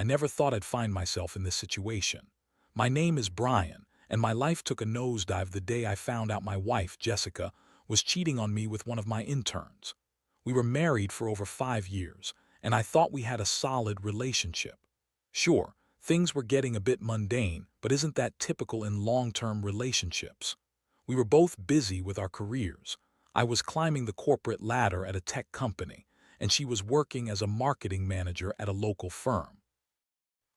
never thought I'd find myself in this situation. My name is Brian, and my life took a nosedive the day I found out my wife, Jessica, was cheating on me with one of my interns. We were married for over 5 years, and I thought we had a solid relationship. Sure, things were getting a bit mundane, but isn't that typical in long-term relationships? We were both busy with our careers. I was climbing the corporate ladder at a tech company, and she was working as a marketing manager at a local firm.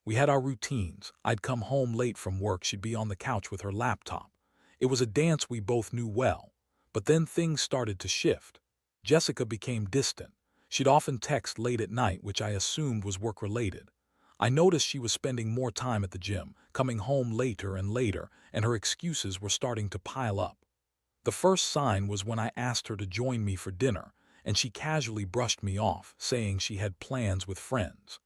We had our routines. I'd come home late from work, she'd be on the couch with her laptop. It was a dance we both knew well. But then things started to shift. Jessica became distant. She'd often text late at night, which I assumed was work-related. I noticed she was spending more time at the gym, coming home later and later, and her excuses were starting to pile up. The first sign was when I asked her to join me for dinner, and she casually brushed me off, saying she had plans with friends.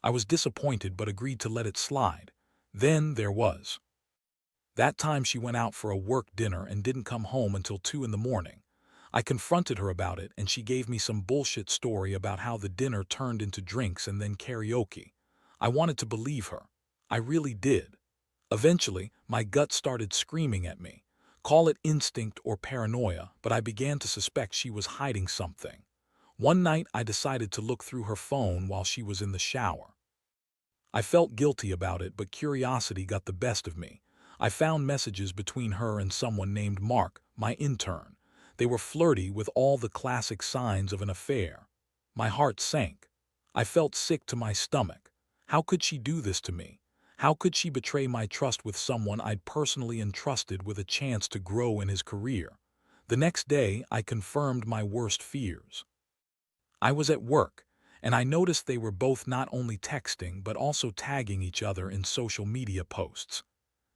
I was disappointed but agreed to let it slide. Then there was that time she went out for a work dinner and didn't come home until 2 in the morning. I confronted her about it, and she gave me some bullshit story about how the dinner turned into drinks and then karaoke. I wanted to believe her. I really did. Eventually, my gut started screaming at me. Call it instinct or paranoia, but I began to suspect she was hiding something. One night, I decided to look through her phone while she was in the shower. I felt guilty about it, but curiosity got the best of me. I found messages between her and someone named Mark, my intern. They were flirty with all the classic signs of an affair. My heart sank. I felt sick to my stomach. How could she do this to me? How could she betray my trust with someone I'd personally entrusted with a chance to grow in his career? The next day, I confirmed my worst fears. I was at work, and I noticed they were both not only texting but also tagging each other in social media posts.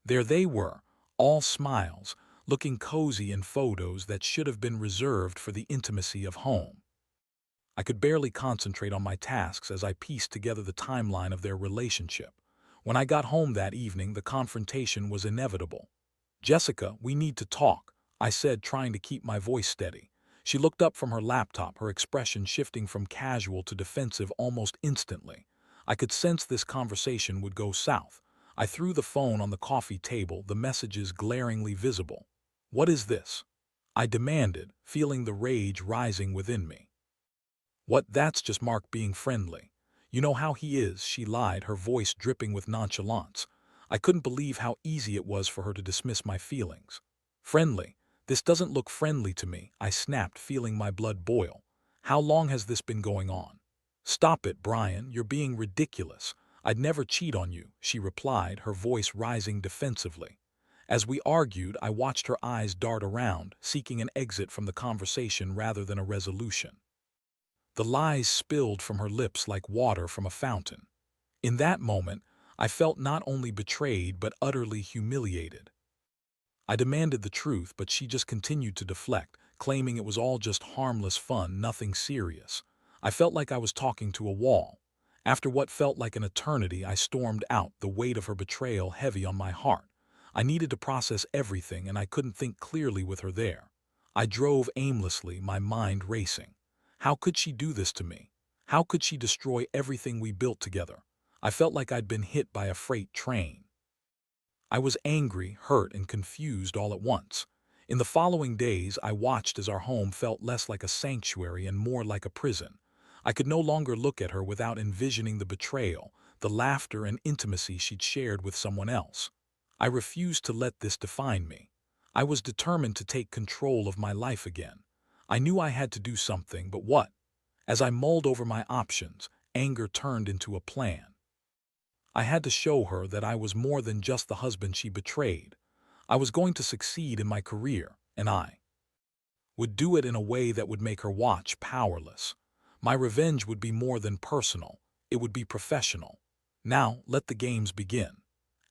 There they were, all smiles, looking cozy in photos that should have been reserved for the intimacy of home. I could barely concentrate on my tasks as I pieced together the timeline of their relationship. When I got home that evening, the confrontation was inevitable. "Jessica, we need to talk," I said, trying to keep my voice steady. She looked up from her laptop, her expression shifting from casual to defensive almost instantly. I could sense this conversation would go south. I threw the phone on the coffee table, the messages glaringly visible. "What is this?" I demanded, feeling the rage rising within me. "What, that's just Mark being friendly. You know how he is," she lied, her voice dripping with nonchalance. I couldn't believe how easy it was for her to dismiss my feelings. "Friendly? This doesn't look friendly to me," I snapped, feeling my blood boil. "How long has this been going on?" "Stop it, Brian, you're being ridiculous. I'd never cheat on you," she replied, her voice rising defensively. As we argued, I watched her eyes dart around, seeking an exit from the conversation rather than a resolution. The lies spilled from her lips like water from a fountain. In that moment, I felt not only betrayed but utterly humiliated. I demanded the truth, but she just continued to deflect, claiming it was all just harmless fun, nothing serious. I felt like I was talking to a wall. After what felt like an eternity, I stormed out, the weight of her betrayal heavy on my heart. I needed to process everything, and I couldn't think clearly with her there. I drove aimlessly, my mind racing. How could she do this to me? How could she destroy everything we built together? I felt like I'd been hit by a freight train. I was angry, hurt, and confused all at once. In the following days, I watched as our home felt less like a sanctuary and more like a prison. I could no longer look at her without envisioning the betrayal, the laughter and intimacy she'd shared with someone else. I refused to let this define me. I was determined to take control of my life again. I knew I had to do something, but what? As I mulled over my options, anger turned into a plan. I had to show her that I was more than just the husband she betrayed. I was going to succeed in my career, and I would do it in a way that would make her watch powerless. My revenge would be more than personal, it would be professional. Now, let the games begin.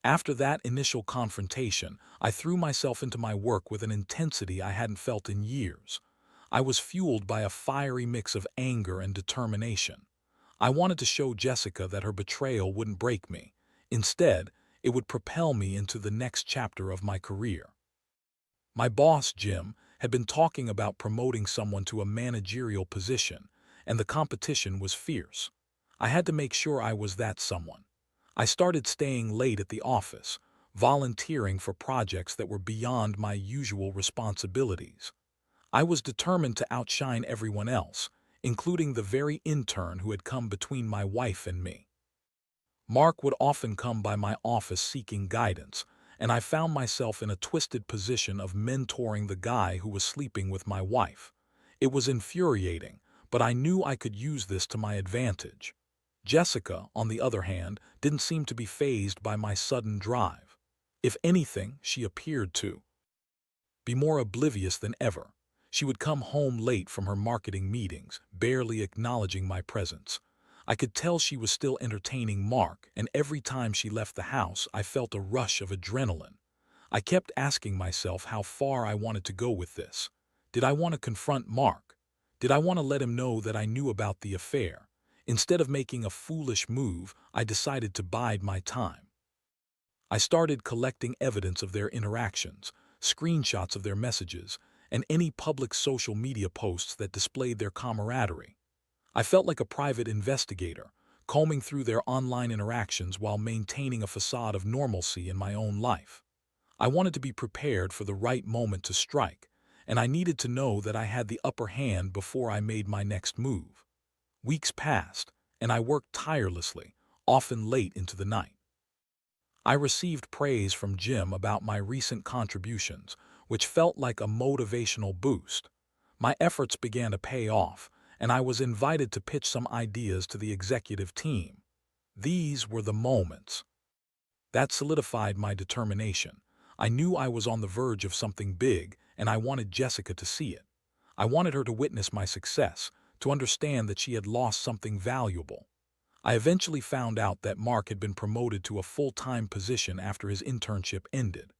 After that initial confrontation, I threw myself into my work with an intensity I hadn't felt in years. I was fueled by a fiery mix of anger and determination. I wanted to show Jessica that her betrayal wouldn't break me. Instead, it would propel me into the next chapter of my career. My boss, Jim, had been talking about promoting someone to a managerial position, and the competition was fierce. I had to make sure I was that someone. I started staying late at the office, volunteering for projects that were beyond my usual responsibilities. I was determined to outshine everyone else, including the very intern who had come between my wife and me. Mark would often come by my office seeking guidance, and I found myself in a twisted position of mentoring the guy who was sleeping with my wife. It was infuriating, but I knew I could use this to my advantage. Jessica, on the other hand, didn't seem to be fazed by my sudden drive. If anything, she appeared to be more oblivious than ever. She would come home late from her marketing meetings, barely acknowledging my presence. I could tell she was still entertaining Mark, and every time she left the house, I felt a rush of adrenaline. I kept asking myself how far I wanted to go with this. Did I want to confront Mark? Did I want to let him know that I knew about the affair? Instead of making a foolish move, I decided to bide my time. I started collecting evidence of their interactions, screenshots of their messages, and any public social media posts that displayed their camaraderie. I felt like a private investigator, combing through their online interactions while maintaining a facade of normalcy in my own life. I wanted to be prepared for the right moment to strike, and I needed to know that I had the upper hand before I made my next move. Weeks passed, and I worked tirelessly, often late into the night. I received praise from Jim about my recent contributions, which felt like a motivational boost. My efforts began to pay off, and I was invited to pitch some ideas to the executive team. These were the moments that solidified my determination. I knew I was on the verge of something big, and I wanted Jessica to see it. I wanted her to witness my success, to understand that she had lost something valuable. I eventually found out that Mark had been promoted to a full-time position after his internship ended.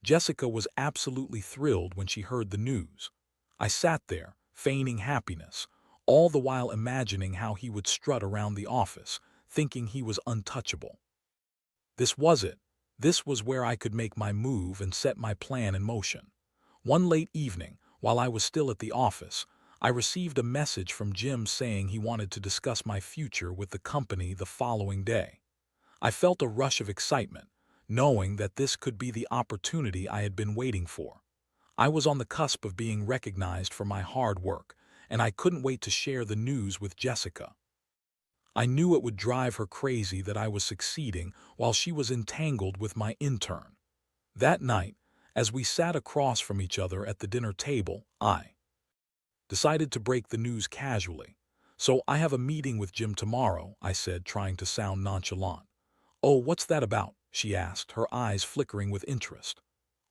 Jessica was absolutely thrilled when she heard the news. I sat there, feigning happiness, all the while imagining how he would strut around the office, thinking he was untouchable. This was it. This was where I could make my move and set my plan in motion. One late evening, while I was still at the office, I received a message from Jim saying he wanted to discuss my future with the company the following day. I felt a rush of excitement, knowing that this could be the opportunity I had been waiting for. I was on the cusp of being recognized for my hard work, and I couldn't wait to share the news with Jessica. I knew it would drive her crazy that I was succeeding while she was entangled with my intern. That night, as we sat across from each other at the dinner table, I decided to break the news casually. "So I have a meeting with Jim tomorrow," I said, trying to sound nonchalant. "Oh, what's that about?" she asked, her eyes flickering with interest.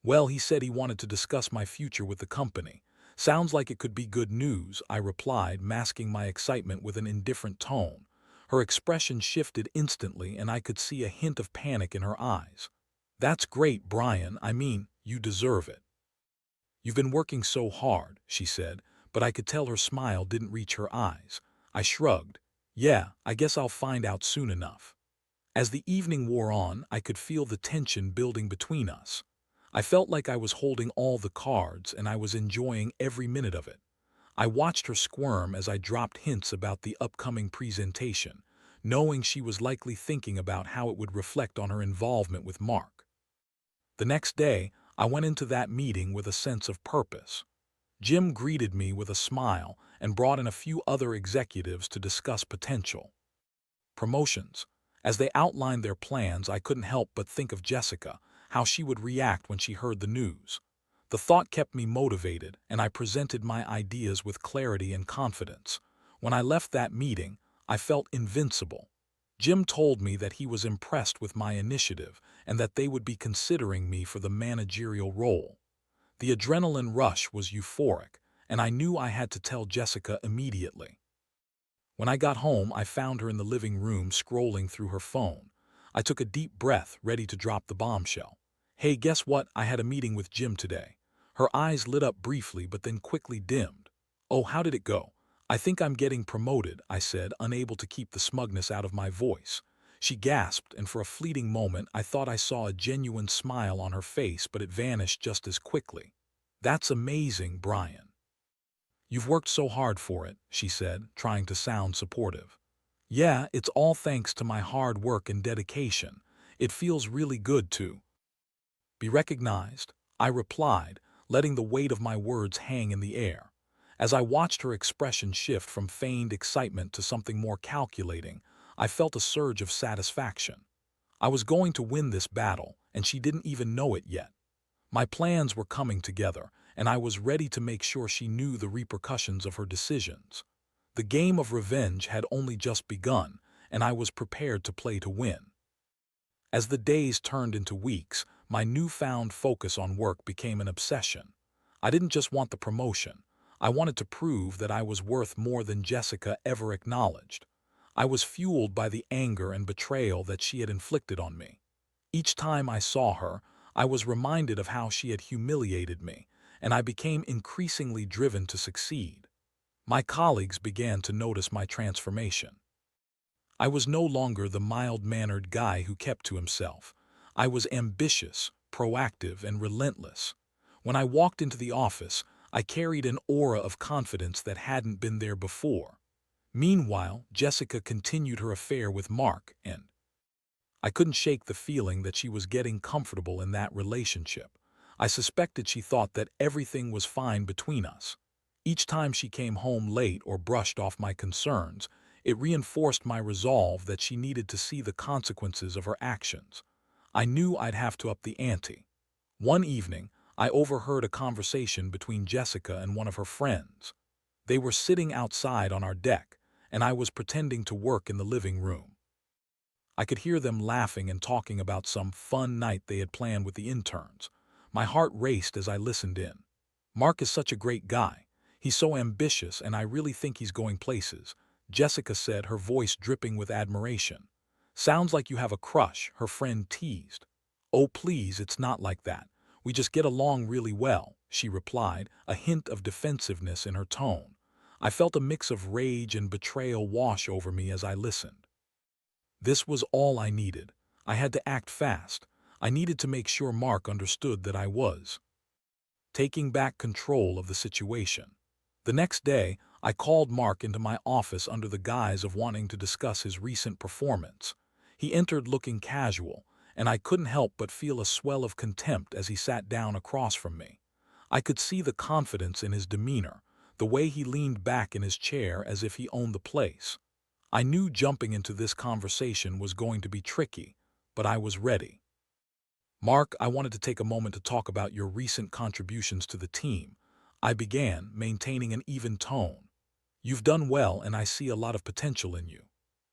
"Well, he said he wanted to discuss my future with the company. Sounds like it could be good news," I replied, masking my excitement with an indifferent tone. Her expression shifted instantly, and I could see a hint of panic in her eyes. "That's great, Brian. I mean, you deserve it. You've been working so hard," she said, but I could tell her smile didn't reach her eyes. I shrugged. "Yeah, I guess I'll find out soon enough." As the evening wore on, I could feel the tension building between us. I felt like I was holding all the cards, and I was enjoying every minute of it. I watched her squirm as I dropped hints about the upcoming presentation, knowing she was likely thinking about how it would reflect on her involvement with Mark. The next day, I went into that meeting with a sense of purpose. Jim greeted me with a smile and brought in a few other executives to discuss potential promotions. As they outlined their plans, I couldn't help but think of Jessica, how she would react when she heard the news. The thought kept me motivated, and I presented my ideas with clarity and confidence. When I left that meeting, I felt invincible. Jim told me that he was impressed with my initiative and that they would be considering me for the managerial role. The adrenaline rush was euphoric, and I knew I had to tell Jessica immediately. When I got home, I found her in the living room scrolling through her phone. I took a deep breath, ready to drop the bombshell. "Hey, guess what? I had a meeting with Jim today." Her eyes lit up briefly but then quickly dimmed. "Oh, how did it go?" "I think I'm getting promoted," I said, unable to keep the smugness out of my voice. She gasped, and for a fleeting moment I thought I saw a genuine smile on her face, but it vanished just as quickly. "That's amazing, Brian. You've worked so hard for it," she said, trying to sound supportive. Yeah, it's all thanks to my hard work and dedication. It feels really good to be recognized, I replied, letting the weight of my words hang in the air. As I watched her expression shift from feigned excitement to something more calculating, I felt a surge of satisfaction. I was going to win this battle, and she didn't even know it yet. My plans were coming together, and I was ready to make sure she knew the repercussions of her decisions. The game of revenge had only just begun, and I was prepared to play to win. As the days turned into weeks, my newfound focus on work became an obsession. I didn't just want the promotion. I wanted to prove that I was worth more than Jessica ever acknowledged. I was fueled by the anger and betrayal that she had inflicted on me. Each time I saw her, I was reminded of how she had humiliated me, and I became increasingly driven to succeed. My colleagues began to notice my transformation. I was no longer the mild-mannered guy who kept to himself. I was ambitious, proactive, and relentless. When I walked into the office, I carried an aura of confidence that hadn't been there before. Meanwhile, Jessica continued her affair with Mark, and I couldn't shake the feeling that she was getting comfortable in that relationship. I suspected she thought that everything was fine between us. Each time she came home late or brushed off my concerns, it reinforced my resolve that she needed to see the consequences of her actions. I knew I'd have to up the ante. One evening, I overheard a conversation between Jessica and one of her friends. They were sitting outside on our deck, and I was pretending to work in the living room. I could hear them laughing and talking about some fun night they had planned with the interns. My heart raced as I listened in. Mark is such a great guy. He's so ambitious, and I really think he's going places, Jessica said, her voice dripping with admiration. Sounds like you have a crush, her friend teased. Oh, please, it's not like that. We just get along really well, she replied, a hint of defensiveness in her tone. I felt a mix of rage and betrayal wash over me as I listened. This was all I needed. I had to act fast. I needed to make sure Mark understood that I was taking back control of the situation. The next day, I called Mark into my office under the guise of wanting to discuss his recent performance. He entered looking casual, and I couldn't help but feel a swell of contempt as he sat down across from me. I could see the confidence in his demeanor, the way he leaned back in his chair as if he owned the place. I knew jumping into this conversation was going to be tricky, but I was ready. Mark, I wanted to take a moment to talk about your recent contributions to the team. I began, maintaining an even tone. You've done well, and I see a lot of potential in you.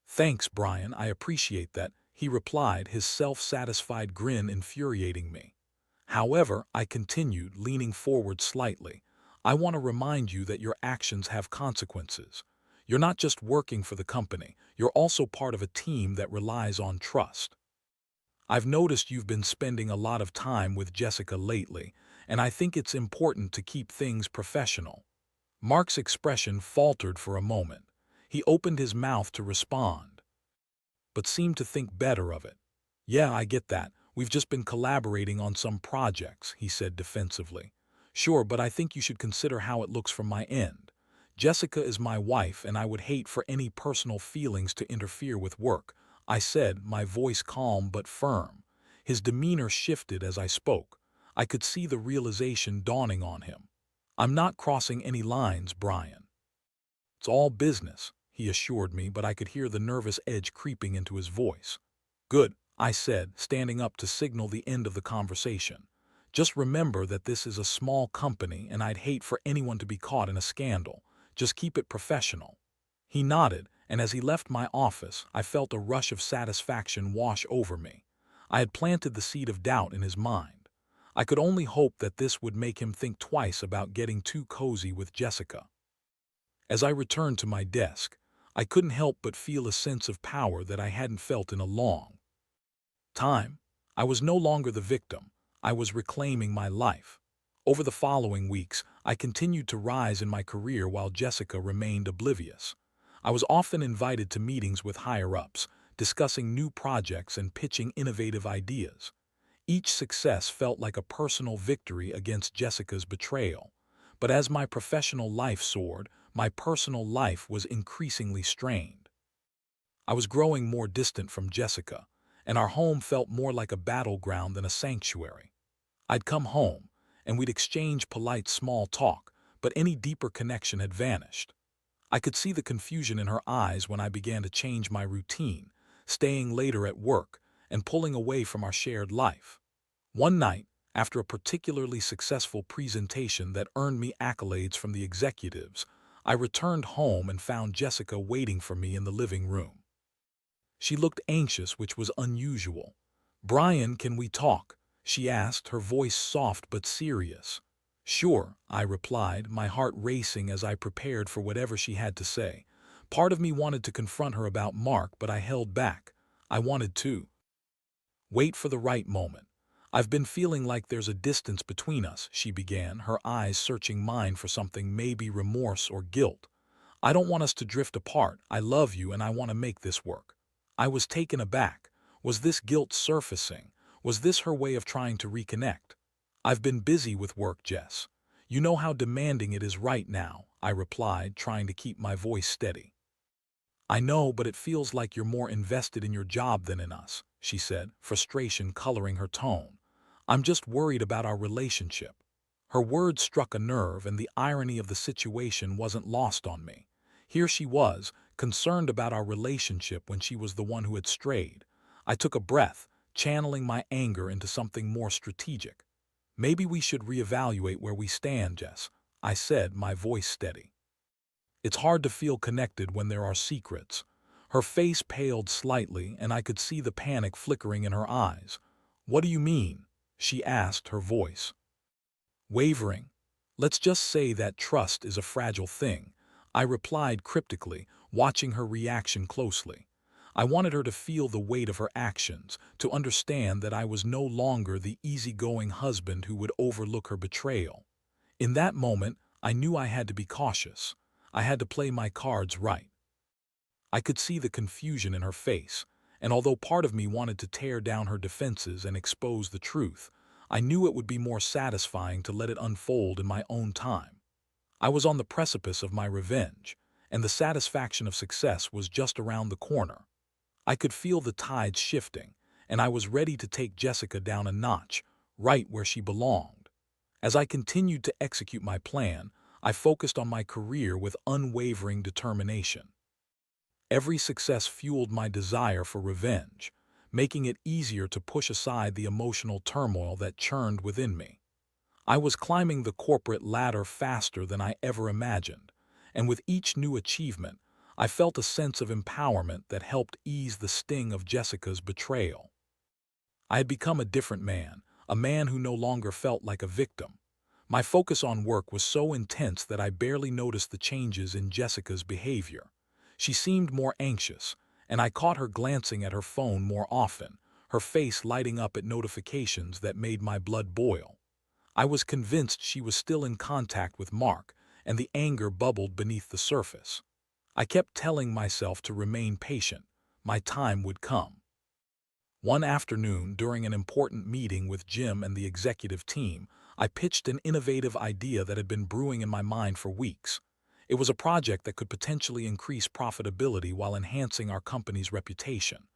Thanks, Brian, I appreciate that, he replied, his self-satisfied grin infuriating me. However, I continued, leaning forward slightly. I want to remind you that your actions have consequences. You're not just working for the company, you're also part of a team that relies on trust. I've noticed you've been spending a lot of time with Jessica lately, and I think it's important to keep things professional. Mark's expression faltered for a moment. He opened his mouth to respond, but seemed to think better of it. Yeah, I get that. We've just been collaborating on some projects, he said defensively. Sure, but I think you should consider how it looks from my end. Jessica is my wife, and I would hate for any personal feelings to interfere with work, I said, my voice calm but firm. His demeanor shifted as I spoke. I could see the realization dawning on him. I'm not crossing any lines, Brian. It's all business, he assured me, but I could hear the nervous edge creeping into his voice. Good, I said, standing up to signal the end of the conversation. Just remember that this is a small company, and I'd hate for anyone to be caught in a scandal. Just keep it professional. He nodded, and as he left my office, I felt a rush of satisfaction wash over me. I had planted the seed of doubt in his mind. I could only hope that this would make him think twice about getting too cozy with Jessica. As I returned to my desk, I couldn't help but feel a sense of power that I hadn't felt in a long time. I was no longer the victim. I was reclaiming my life. Over the following weeks, I continued to rise in my career while Jessica remained oblivious. I was often invited to meetings with higher-ups, discussing new projects and pitching innovative ideas. Each success felt like a personal victory against Jessica's betrayal. But as my professional life soared, my personal life was increasingly strained. I was growing more distant from Jessica, and our home felt more like a battleground than a sanctuary. I'd come home, and we'd exchange polite small talk, but any deeper connection had vanished. I could see the confusion in her eyes when I began to change my routine, staying later at work, and pulling away from our shared life. One night, after a particularly successful presentation that earned me accolades from the executives, I returned home and found Jessica waiting for me in the living room. She looked anxious, which was unusual. "Brian, can we talk?" she asked, her voice soft but serious. "Sure," I replied, my heart racing as I prepared for whatever she had to say. Part of me wanted to confront her about Mark, but I held back. I wanted to wait for the right moment. "I've been feeling like there's a distance between us," she began, her eyes searching mine for something, maybe remorse or guilt. "I don't want us to drift apart. I love you and I want to make this work." I was taken aback. Was this guilt surfacing? Was this her way of trying to reconnect? "I've been busy with work, Jess. You know how demanding it is right now," I replied, trying to keep my voice steady. "I know, but it feels like you're more invested in your job than in us," she said, frustration coloring her tone. "I'm just worried about our relationship." Her words struck a nerve, and the irony of the situation wasn't lost on me. Here she was, concerned about our relationship when she was the one who had strayed. I took a breath, channeling my anger into something more strategic. "Maybe we should reevaluate where we stand, Jess," I said, my voice steady. "It's hard to feel connected when there are secrets." Her face paled slightly, and I could see the panic flickering in her eyes. "What do you mean?" she asked, her voice wavering. "Let's just say that trust is a fragile thing," I replied cryptically, watching her reaction closely. I wanted her to feel the weight of her actions, to understand that I was no longer the easygoing husband who would overlook her betrayal. In that moment, I knew I had to be cautious. I had to play my cards right. I could see the confusion in her face, and although part of me wanted to tear down her defenses and expose the truth, I knew it would be more satisfying to let it unfold in my own time. I was on the precipice of my revenge, and the satisfaction of success was just around the corner. I could feel the tides shifting, and I was ready to take Jessica down a notch, right where she belonged. As I continued to execute my plan, I focused on my career with unwavering determination. Every success fueled my desire for revenge, making it easier to push aside the emotional turmoil that churned within me. I was climbing the corporate ladder faster than I ever imagined, and with each new achievement, I felt a sense of empowerment that helped ease the sting of Jessica's betrayal. I had become a different man, a man who no longer felt like a victim. My focus on work was so intense that I barely noticed the changes in Jessica's behavior. She seemed more anxious, and I caught her glancing at her phone more often, her face lighting up at notifications that made my blood boil. I was convinced she was still in contact with Mark, and the anger bubbled beneath the surface. I kept telling myself to remain patient. My time would come. One afternoon, during an important meeting with Jim and the executive team, I pitched an innovative idea that had been brewing in my mind for weeks. It was a project that could potentially increase profitability while enhancing our company's reputation.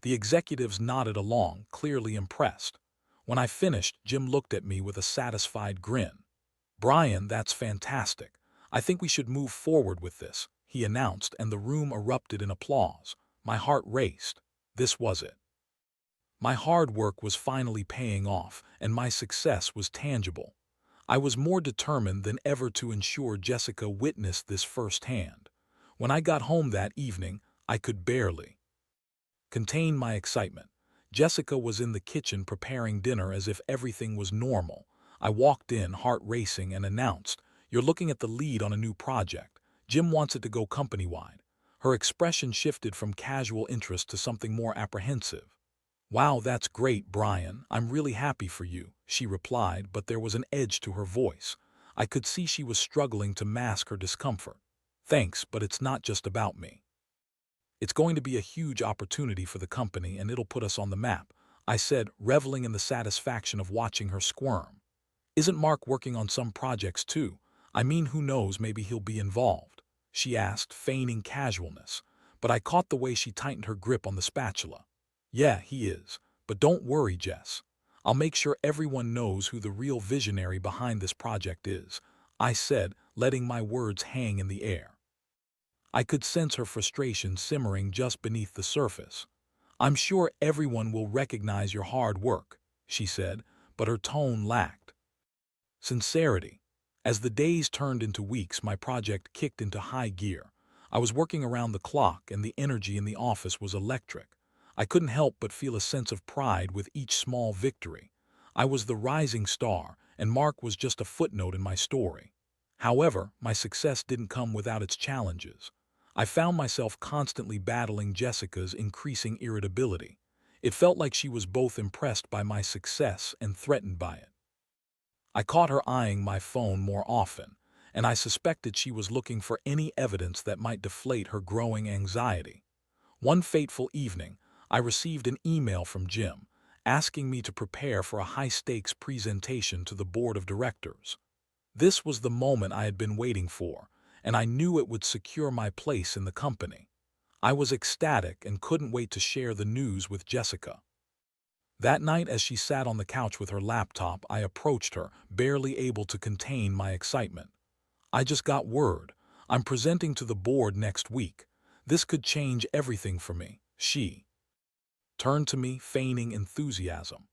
The executives nodded along, clearly impressed. When I finished, Jim looked at me with a satisfied grin. "Brian, that's fantastic. I think we should move forward with this," he announced, and the room erupted in applause. My heart raced. This was it. My hard work was finally paying off, and my success was tangible. I was more determined than ever to ensure Jessica witnessed this firsthand. When I got home that evening, I could barely contain my excitement. Jessica was in the kitchen preparing dinner as if everything was normal. I walked in, heart racing, and announced, "You're looking at the lead on a new project. Jim wants it to go company-wide." Her expression shifted from casual interest to something more apprehensive. "Wow, that's great, Brian. I'm really happy for you," she replied, but there was an edge to her voice. I could see she was struggling to mask her discomfort. "Thanks, but it's not just about me. It's going to be a huge opportunity for the company, and it'll put us on the map," I said, reveling in the satisfaction of watching her squirm. "Isn't Mark working on some projects too? I mean, who knows, maybe he'll be involved," she asked, feigning casualness. but I caught the way she tightened her grip on the spatula. "Yeah, he is. But don't worry, Jess. I'll make sure everyone knows who the real visionary behind this project is," I said, letting my words hang in the air. I could sense her frustration simmering just beneath the surface. "I'm sure everyone will recognize your hard work," she said, but her tone lacked sincerity. As the days turned into weeks, my project kicked into high gear. I was working around the clock, and the energy in the office was electric. I couldn't help but feel a sense of pride with each small victory. I was the rising star, and Mark was just a footnote in my story. However, my success didn't come without its challenges. I found myself constantly battling Jessica's increasing irritability. It felt like she was both impressed by my success and threatened by it. I caught her eyeing my phone more often, and I suspected she was looking for any evidence that might deflate her growing anxiety. One fateful evening, I received an email from Jim, asking me to prepare for a high-stakes presentation to the board of directors. This was the moment I had been waiting for, and I knew it would secure my place in the company. I was ecstatic and couldn't wait to share the news with Jessica. That night, as she sat on the couch with her laptop, I approached her, barely able to contain my excitement. "I just got word. I'm presenting to the board next week. This could change everything for me." She turned to me, feigning enthusiasm.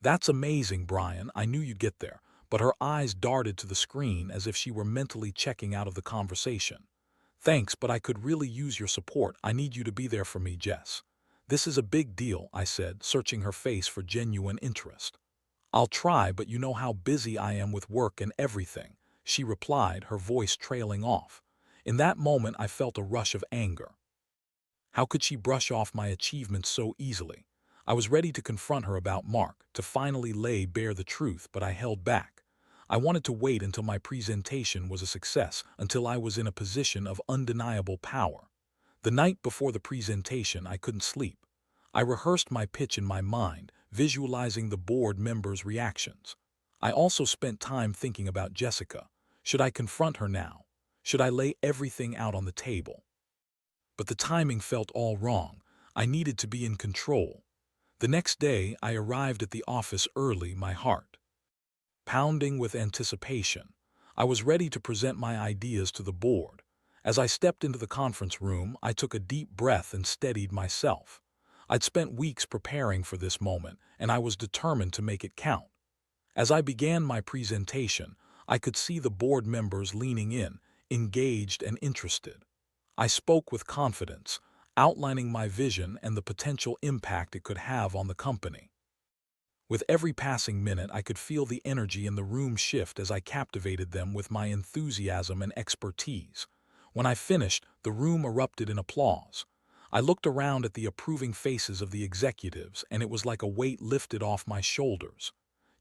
"That's amazing, Brian. I knew you'd get there." But her eyes darted to the screen as if she were mentally checking out of the conversation. "Thanks, but I could really use your support. I need you to be there for me, Jess." "This is a big deal," I said, searching her face for genuine interest. "I'll try, but you know how busy I am with work and everything," she replied, her voice trailing off. In that moment, I felt a rush of anger. How could she brush off my achievements so easily? I was ready to confront her about Mark, to finally lay bare the truth, but I held back. I wanted to wait until my presentation was a success, until I was in a position of undeniable power. The night before the presentation, I couldn't sleep. I rehearsed my pitch in my mind, visualizing the board members' reactions. I also spent time thinking about Jessica. Should I confront her now? Should I lay everything out on the table? But the timing felt all wrong. I needed to be in control. The next day, I arrived at the office early, my heart pounding with anticipation. I was ready to present my ideas to the board. As I stepped into the conference room, I took a deep breath and steadied myself. I'd spent weeks preparing for this moment, and I was determined to make it count. As I began my presentation, I could see the board members leaning in, engaged and interested. I spoke with confidence, outlining my vision and the potential impact it could have on the company. With every passing minute, I could feel the energy in the room shift as I captivated them with my enthusiasm and expertise. When I finished, the room erupted in applause. I looked around at the approving faces of the executives, and it was like a weight lifted off my shoulders.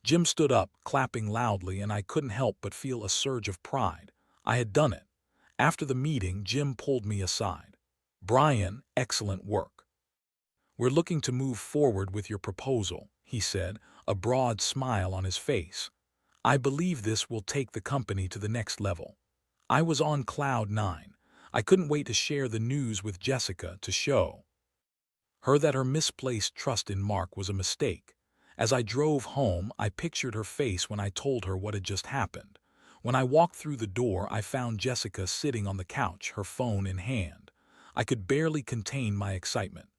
Jim stood up, clapping loudly, and I couldn't help but feel a surge of pride. I had done it. After the meeting, Jim pulled me aside. "Brian, excellent work. We're looking to move forward with your proposal," he said, a broad smile on his face. "I believe this will take the company to the next level." I was on cloud nine. I couldn't wait to share the news with Jessica, to show her that her misplaced trust in Mark was a mistake. As I drove home, I pictured her face when I told her what had just happened. When I walked through the door, I found Jessica sitting on the couch, her phone in hand. I could barely contain my excitement.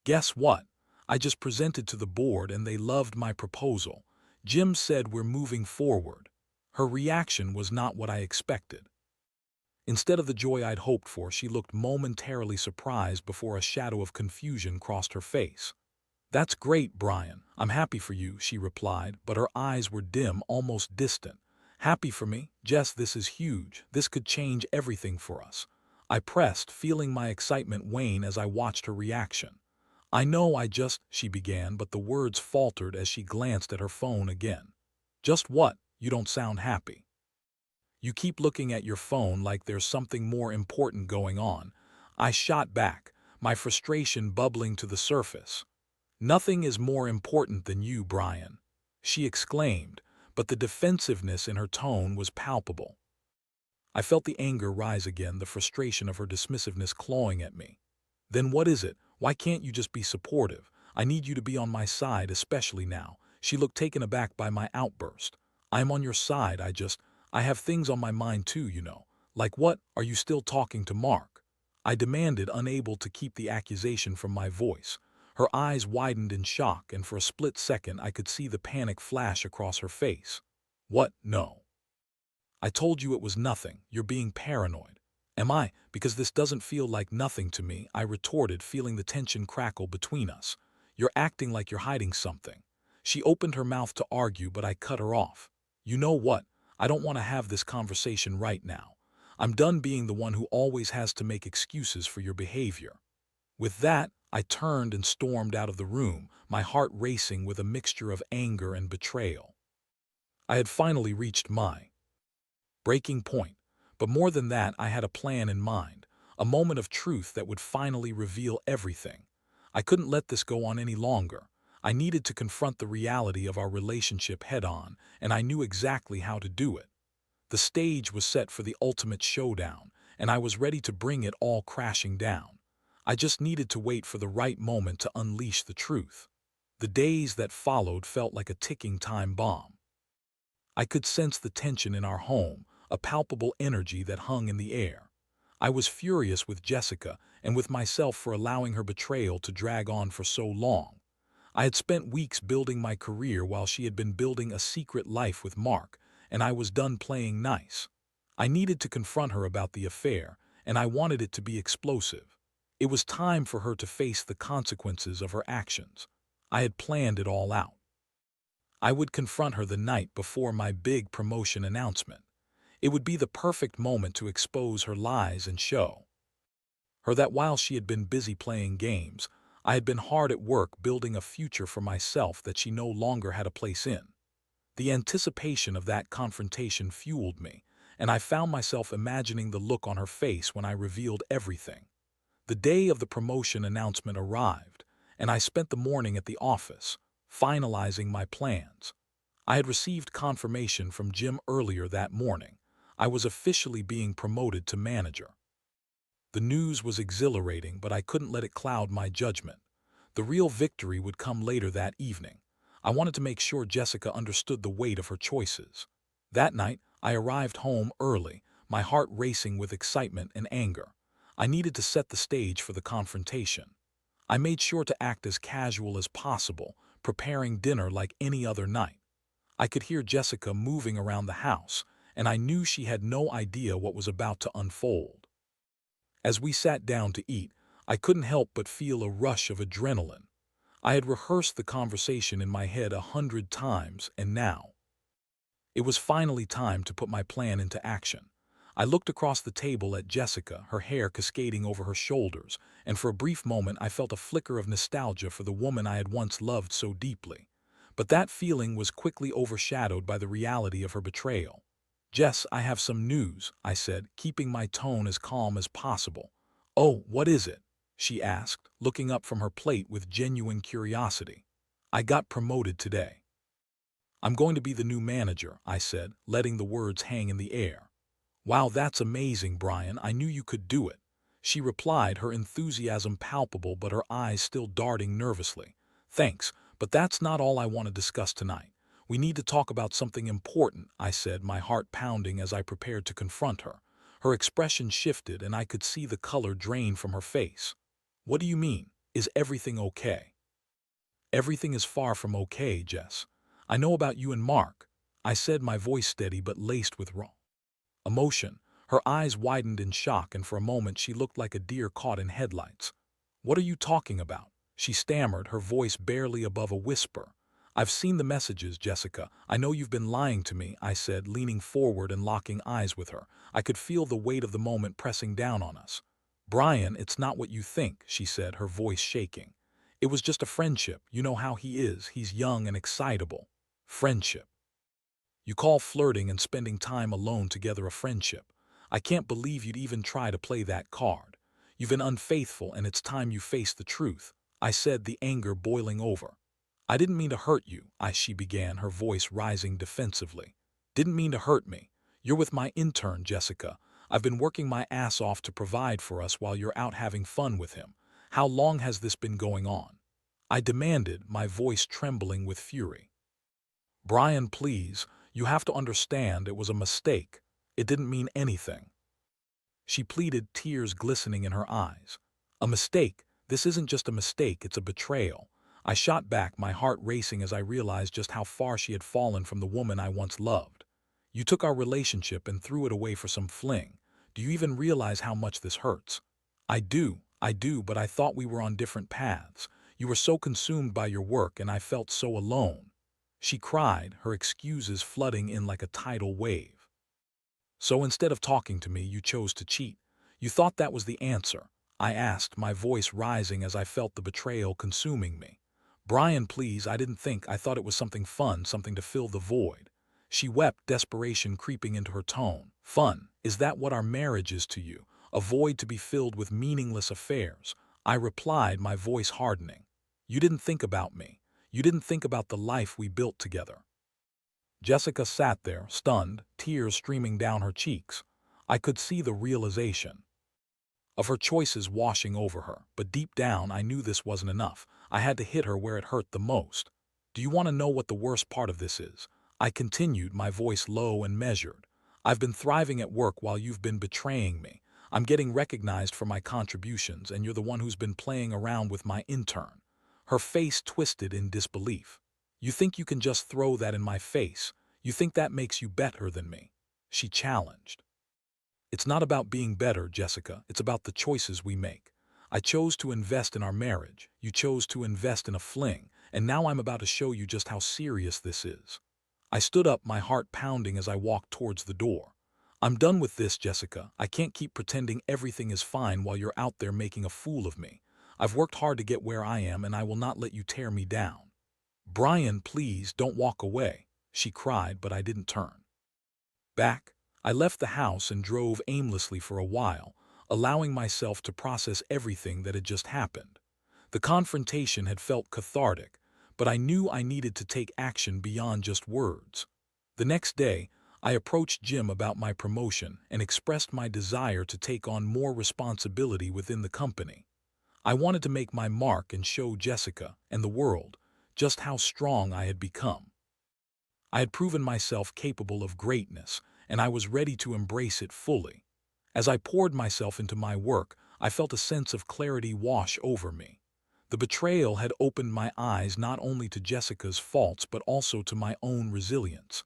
"Guess what? I just presented to the board and they loved my proposal. Jim said we're moving forward." Her reaction was not what I expected. Instead of the joy I'd hoped for, she looked momentarily surprised before a shadow of confusion crossed her face. "That's great, Brian. I'm happy for you," she replied, but her eyes were dim, almost distant. "Happy for me? Jess, this is huge. This could change everything for us." I pressed, feeling my excitement wane as I watched her reaction. "I know she began, but the words faltered as she glanced at her phone again. "Just what? You don't sound happy. You keep looking at your phone like there's something more important going on." I shot back, my frustration bubbling to the surface. "Nothing is more important than you, Brian," she exclaimed, but the defensiveness in her tone was palpable. I felt the anger rise again, the frustration of her dismissiveness clawing at me. Then what is it? Why can't you just be supportive? I need you to be on my side, especially now. She looked taken aback by my outburst. I'm on your side, I have things on my mind too, you know. Like what? Are you still talking to Mark? I demanded, unable to keep the accusation from my voice. Her eyes widened in shock, and for a split second I could see the panic flash across her face. What? No. I told you it was nothing. You're being paranoid. Am I? Because this doesn't feel like nothing to me, I retorted, feeling the tension crackle between us. You're acting like you're hiding something. She opened her mouth to argue, but I cut her off. You know what? I don't want to have this conversation right now. I'm done being the one who always has to make excuses for your behavior. With that, I turned and stormed out of the room, my heart racing with a mixture of anger and betrayal. I had finally reached my breaking point. But more than that, I had a plan in mind, a moment of truth that would finally reveal everything. I couldn't let this go on any longer. I needed to confront the reality of our relationship head-on, and I knew exactly how to do it. The stage was set for the ultimate showdown, and I was ready to bring it all crashing down. I just needed to wait for the right moment to unleash the truth. The days that followed felt like a ticking time bomb. I could sense the tension in our home, a palpable energy that hung in the air. I was furious with Jessica and with myself for allowing her betrayal to drag on for so long. I had spent weeks building my career while she had been building a secret life with Mark, and I was done playing nice. I needed to confront her about the affair, and I wanted it to be explosive. It was time for her to face the consequences of her actions. I had planned it all out. I would confront her the night before my big promotion announcement. It would be the perfect moment to expose her lies and show her that while she had been busy playing games, I had been hard at work building a future for myself that she no longer had a place in. The anticipation of that confrontation fueled me, and I found myself imagining the look on her face when I revealed everything. The day of the promotion announcement arrived, and I spent the morning at the office, finalizing my plans. I had received confirmation from Jim earlier that morning. I was officially being promoted to manager. The news was exhilarating, but I couldn't let it cloud my judgment. The real victory would come later that evening. I wanted to make sure Jessica understood the weight of her choices. That night, I arrived home early, my heart racing with excitement and anger. I needed to set the stage for the confrontation. I made sure to act as casual as possible, preparing dinner like any other night. I could hear Jessica moving around the house, and I knew she had no idea what was about to unfold. As we sat down to eat, I couldn't help but feel a rush of adrenaline. I had rehearsed the conversation in my head 100 times, and now it was finally time to put my plan into action. I looked across the table at Jessica, her hair cascading over her shoulders, and for a brief moment I felt a flicker of nostalgia for the woman I had once loved so deeply. But that feeling was quickly overshadowed by the reality of her betrayal. "Jess, I have some news," I said, keeping my tone as calm as possible. "Oh, what is it?" she asked, looking up from her plate with genuine curiosity. "I got promoted today." "I'm going to be the new manager," I said, letting the words hang in the air. "Wow, that's amazing, Brian. I knew you could do it," she replied, her enthusiasm palpable but her eyes still darting nervously. "Thanks, but that's not all I want to discuss tonight. We need to talk about something important," I said, my heart pounding as I prepared to confront her. Her expression shifted, and I could see the color drain from her face. "What do you mean? Is everything okay?" "Everything is far from okay, Jess. I know about you and Mark," I said, my voice steady but laced with raw emotion. Her eyes widened in shock, and for a moment she looked like a deer caught in headlights. "What are you talking about?" she stammered, her voice barely above a whisper. "I've seen the messages, Jessica. I know you've been lying to me," I said, leaning forward and locking eyes with her. I could feel the weight of the moment pressing down on us. "Brian, it's not what you think," she said, her voice shaking. "It was just a friendship. You know how he is. He's young and excitable." "Friendship? You call flirting and spending time alone together a friendship? I can't believe you'd even try to play that card. You've been unfaithful, and it's time you face the truth," I said, the anger boiling over. "I didn't mean to hurt you," she began, her voice rising defensively. "Didn't mean to hurt me. You're with my intern, Jessica. I've been working my ass off to provide for us while you're out having fun with him. How long has this been going on? I demanded, my voice trembling with fury. Brian, please, you have to understand it was a mistake. It didn't mean anything. She pleaded, tears glistening in her eyes. A mistake? This isn't just a mistake, it's a betrayal. I shot back, my heart racing as I realized just how far she had fallen from the woman I once loved. You took our relationship and threw it away for some fling. Do you even realize how much this hurts? I do, but I thought we were on different paths. You were so consumed by your work and I felt so alone. She cried, her excuses flooding in like a tidal wave. So instead of talking to me, you chose to cheat. You thought that was the answer. I asked, my voice rising as I felt the betrayal consuming me. Brian, please, I thought it was something fun, something to fill the void. She wept, desperation creeping into her tone. Fun, is that what our marriage is to you? A void to be filled with meaningless affairs. I replied, my voice hardening. You didn't think about me. You didn't think about the life we built together. Jessica sat there, stunned, tears streaming down her cheeks. I could see the realization of her choices washing over her, but deep down I knew this wasn't enough. I had to hit her where it hurt the most. Do you want to know what the worst part of this is? I continued, my voice low and measured. I've been thriving at work while you've been betraying me. I'm getting recognized for my contributions, and you're the one who's been playing around with my intern. Her face twisted in disbelief. You think you can just throw that in my face? You think that makes you better than me? She challenged. It's not about being better, Jessica. It's about the choices we make. I chose to invest in our marriage. You chose to invest in a fling, and now I'm about to show you just how serious this is. I stood up, my heart pounding as I walked towards the door. I'm done with this, Jessica. I can't keep pretending everything is fine while you're out there making a fool of me. I've worked hard to get where I am, and I will not let you tear me down. Brian, please, don't walk away, she cried, but I didn't turn back. I left the house and drove aimlessly for a while, allowing myself to process everything that had just happened. The confrontation had felt cathartic, but I knew I needed to take action beyond just words. The next day, I approached Jim about my promotion and expressed my desire to take on more responsibility within the company. I wanted to make my mark and show Jessica and the world just how strong I had become. I had proven myself capable of greatness, and I was ready to embrace it fully. As I poured myself into my work, I felt a sense of clarity wash over me. The betrayal had opened my eyes not only to Jessica's faults but also to my own resilience.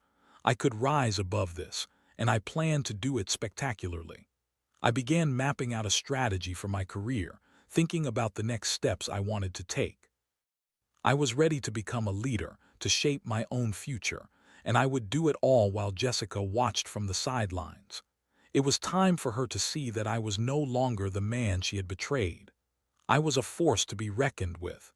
I could rise above this, and I planned to do it spectacularly. I began mapping out a strategy for my career, thinking about the next steps I wanted to take. I was ready to become a leader, to shape my own future, and I would do it all while Jessica watched from the sidelines. It was time for her to see that I was no longer the man she had betrayed. I was a force to be reckoned with,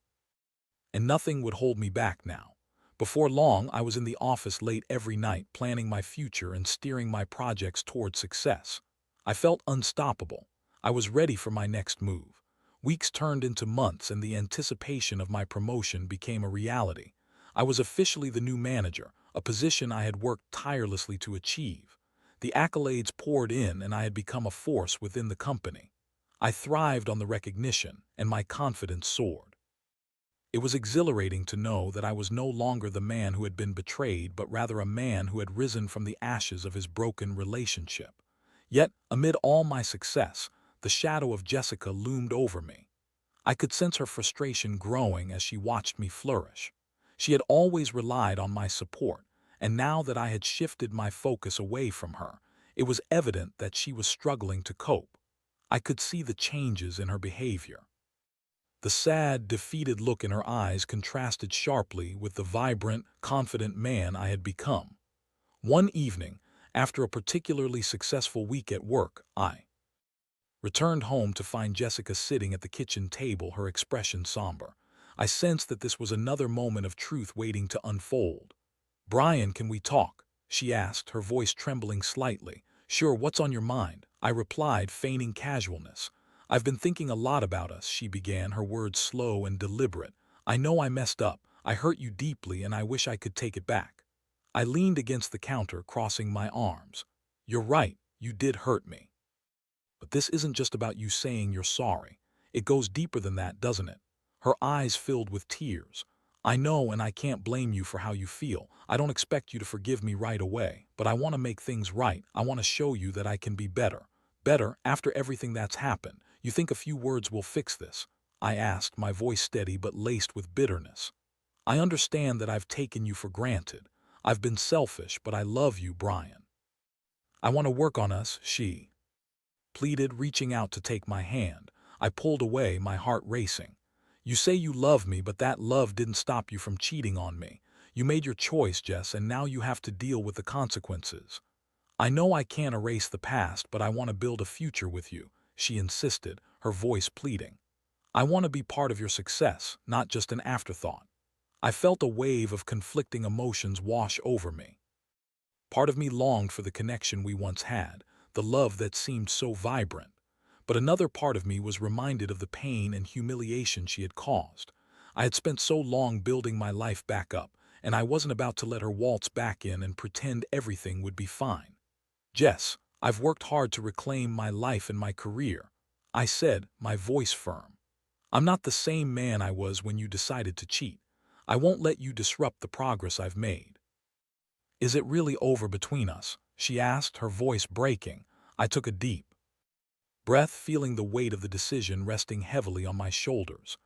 and nothing would hold me back now. Before long, I was in the office late every night, planning my future and steering my projects toward success. I felt unstoppable. I was ready for my next move. Weeks turned into months, and the anticipation of my promotion became a reality. I was officially the new manager, a position I had worked tirelessly to achieve. The accolades poured in, and I had become a force within the company. I thrived on the recognition, and my confidence soared. It was exhilarating to know that I was no longer the man who had been betrayed, but rather a man who had risen from the ashes of his broken relationship. Yet, amid all my success, the shadow of Jessica loomed over me. I could sense her frustration growing as she watched me flourish. She had always relied on my support, and now that I had shifted my focus away from her, it was evident that she was struggling to cope. I could see the changes in her behavior. The sad, defeated look in her eyes contrasted sharply with the vibrant, confident man I had become. One evening, after a particularly successful week at work, I returned home to find Jessica sitting at the kitchen table, her expression somber. I sensed that this was another moment of truth waiting to unfold. "Brian, can we talk?" she asked, her voice trembling slightly. "Sure, what's on your mind?" I replied, feigning casualness. "I've been thinking a lot about us," she began, her words slow and deliberate. "I know I messed up. I hurt you deeply, and I wish I could take it back." I leaned against the counter, crossing my arms. "You're right, you did hurt me. But this isn't just about you saying you're sorry. It goes deeper than that, doesn't it? Her eyes filled with tears. I know, and I can't blame you for how you feel. I don't expect you to forgive me right away, but I want to make things right. I want to show you that I can be better. Better after everything that's happened. You think a few words will fix this? I asked, my voice steady but laced with bitterness. I understand that I've taken you for granted. I've been selfish, but I love you, Brian. I want to work on us, she pleaded, reaching out to take my hand. I pulled away, my heart racing. You say you love me, but that love didn't stop you from cheating on me. You made your choice, Jess, and now you have to deal with the consequences. I know I can't erase the past, but I want to build a future with you, she insisted, her voice pleading. I want to be part of your success, not just an afterthought. I felt a wave of conflicting emotions wash over me. Part of me longed for the connection we once had, the love that seemed so vibrant. But another part of me was reminded of the pain and humiliation she had caused. I had spent so long building my life back up, and I wasn't about to let her waltz back in and pretend everything would be fine. Jess, I've worked hard to reclaim my life and my career, I said, my voice firm. I'm not the same man I was when you decided to cheat. I won't let you disrupt the progress I've made. Is it really over between us? She asked, her voice breaking. I took a deep breath, feeling the weight of the decision resting heavily on my shoulders.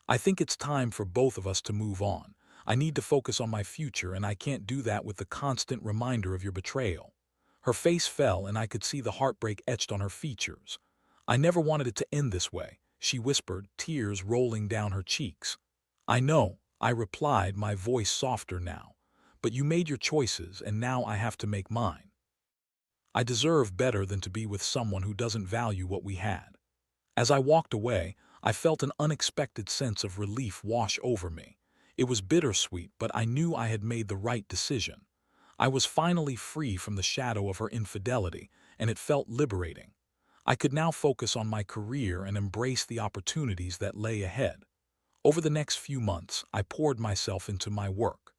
I think it's time for both of us to move on. I need to focus on my future, and I can't do that with the constant reminder of your betrayal. Her face fell, and I could see the heartbreak etched on her features. I never wanted it to end this way, she whispered, tears rolling down her cheeks. I know, I replied, my voice softer now. But you made your choices, and now I have to make mine. I deserve better than to be with someone who doesn't value what we had. As I walked away, I felt an unexpected sense of relief wash over me. It was bittersweet, but I knew I had made the right decision. I was finally free from the shadow of her infidelity, and it felt liberating. I could now focus on my career and embrace the opportunities that lay ahead. Over the next few months, I poured myself into my work.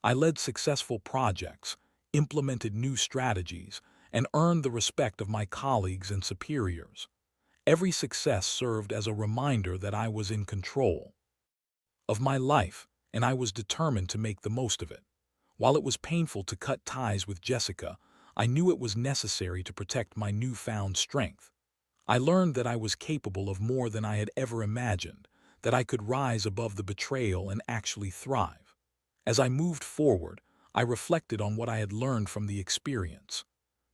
I led successful projects, implemented new strategies, and earned the respect of my colleagues and superiors. Every success served as a reminder that I was in control of my life, and I was determined to make the most of it. While it was painful to cut ties with Jessica, I knew it was necessary to protect my newfound strength. I learned that I was capable of more than I had ever imagined, that I could rise above the betrayal and actually thrive. As I moved forward, I reflected on what I had learned from the experience.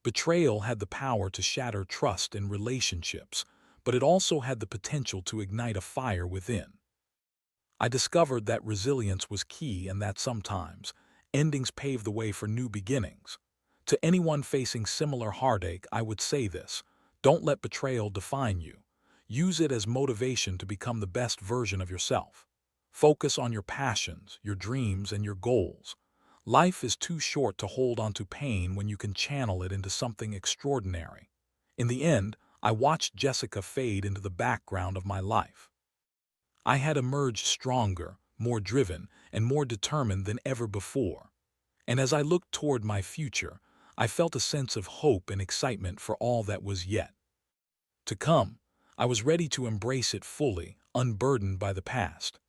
Betrayal had the power to shatter trust in relationships, but it also had the potential to ignite a fire within. I discovered that resilience was key, and that sometimes endings pave the way for new beginnings. To anyone facing similar heartache, I would say this: don't let betrayal define you. Use it as motivation to become the best version of yourself. Focus on your passions, your dreams, and your goals. Life is too short to hold on to pain when you can channel it into something extraordinary. In the end, I watched Jessica fade into the background of my life. I had emerged stronger, more driven, and more determined than ever before. And as I looked toward my future, I felt a sense of hope and excitement for all that was yet to come. I was ready to embrace it fully, unburdened by the past.